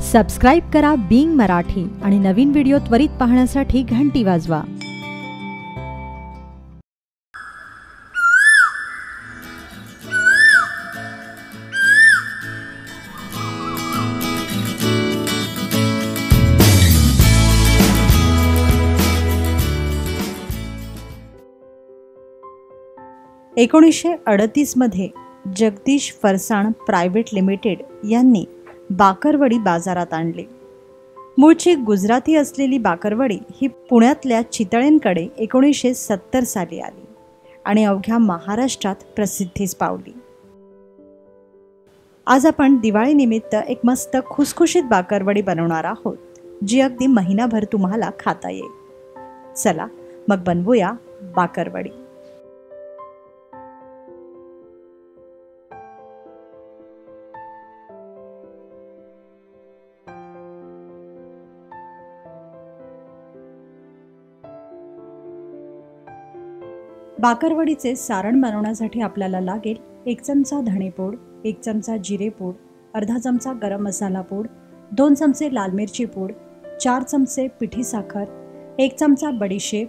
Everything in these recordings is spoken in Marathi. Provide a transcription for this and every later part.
सबस्क्राईब करा बिंग मराठी आणि नवीन व्हिडिओ त्वरित पाहण्यासाठी घंटी वाजवा। मध्ये जगदीश फरसाण प्रायव्हेट लिमिटेड यांनी बाकरवडी बाजारात आणली। मूळची गुजराती असलेली बाकरवडी ही पुण्यातल्या चितळेंकडे 1970 साली आली आणि अवघ्या महाराष्ट्रात प्रसिद्धीस पावली। आज आपण दिवाळी निमित्त एक मस्त खुसखुशीत बाकरवडी बनवणार आहोत, जी अगदी महिनाभर तुम्हाला खाता येईल। चला मग बनवूया बाकरवडी। बाकरवडीचे सारण बनवण्यासाठी आपल्याला लागेल 1 चमचा धणेपूड, 1 चमचा जिरेपूड, अर्धा चमचा गरम मसाला पूड, 2 चमचे लाल मिरची पूड, 4 चमचे पिठी साखर, 1 चमचा बडीशेप,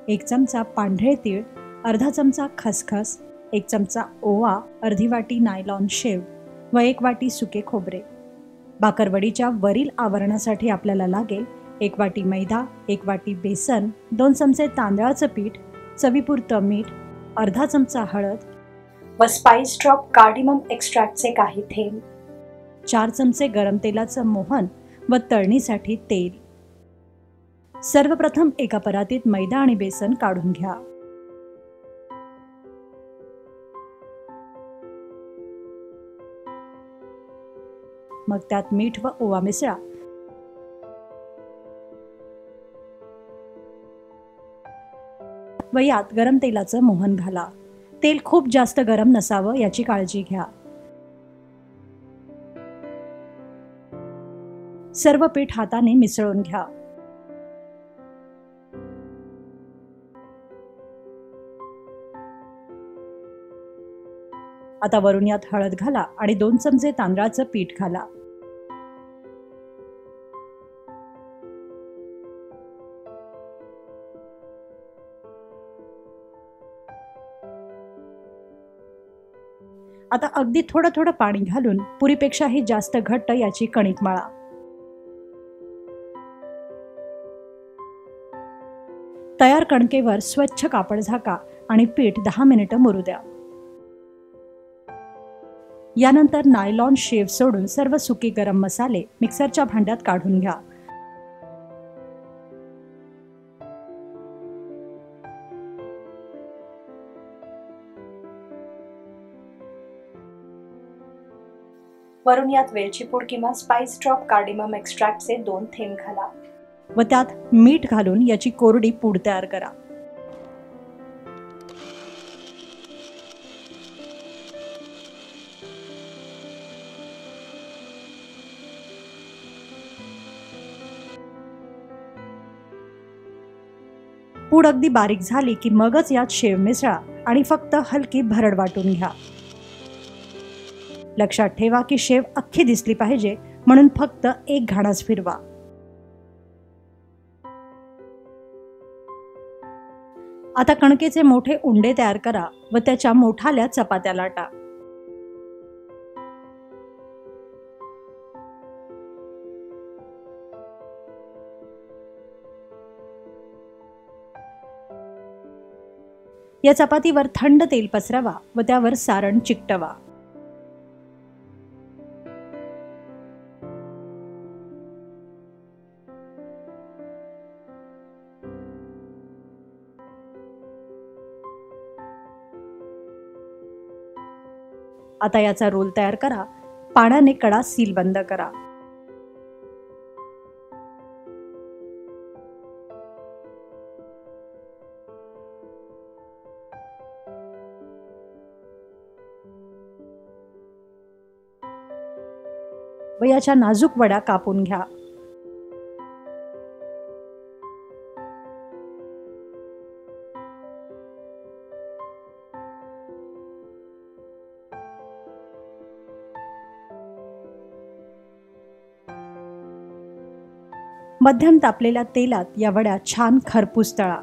1 चमचा पांढरे तीळ, अर्धा चमचा खसखस, 1 चमचा ओवा, अर्धी वाटी नायलॉन शेव व 1 वाटी सुके खोबरे। बाकरवडीच्या वरील आवरणासाठी आपल्याला लागेल 1 वाटी मैदा, 1 वाटी बेसन, 2 चमचे तांदळाचं पीठ, चवीपुरतं मीठ, अर्धा चमचा हळद व स्पाइस ड्रॉप कार्डिमम एक्स्ट्रॅक्टचे काही थेंब, 4 चमचे गरम तेलाचं मोहन व तळणीसाठी तेल। सर्वप्रथम एका परातीत मैदा आणि बेसन काढून घ्या। मग त्यात मीठ व ओवा मिसळा। व यात गरम तेलाचं मोहन घाला। तेल खूप जास्त गरम नसावं याची काळजी घ्या। सर्व पीठ हाताने मिसळून घ्या। आता वरून यात हळद घाला आणि 2 चमचे तांदळाचं पीठ घाला। आता अगदी थोडं थोडं पाणी घालून पुरीपेक्षाही जास्त घट्ट याची कणिक मळा। तयार कणकेवर स्वच्छ कापड झाका आणि पीठ 10 मिनिटं मुरू द्या। यानंतर नायलॉन शेव सोडून सर्व सुके गरम मसाले मिक्सरच्या भांड्यात काढून घ्या। वरून यात वेलची पूड किंवा स्पाइस ड्रॉप कार्डिमम एक्स्ट्रॅक्टचे 2 थेंब घाला व त्यात मीठ घालून याची कोरडी पूड तयार करा। पूड अगदी बारीक झाली की मगच यात शेव मिसळा आणि फक्त हलकी भरड वाटून घ्या। लक्षात ठेवा की शेव अख्खी दिसली पाहिजे, म्हणून फक्त एक घाणाच फिरवा। आता कणकेचे मोठे उंडे तयार करा व त्याच्या मोठाल्या चपात्या लाटा। या चपातीवर थंड तेल पसरवा व त्यावर सारण चिकटवा। आता याचा रोल तयार करा। पाण्याने कडा सील बंद करा। व याच्या नाजूक वड्या कापून घ्या। मध्यम तापलेल्या तेलात या वड्या छान खरपूस तळा।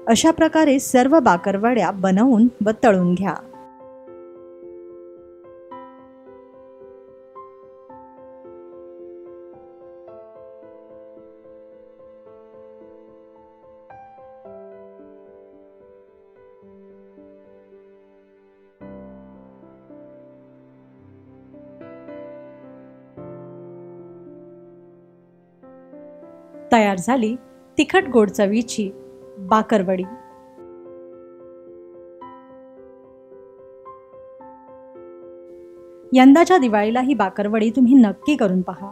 अशा प्रकारे सर्व बाकरवड्या बनवून व तळून घ्या। तयार झाली तिखट गोड चवीची बाकरवडी। यंदाच्या दिवाळीला ही बाकरवडी तुम्ही नक्की करून पहा।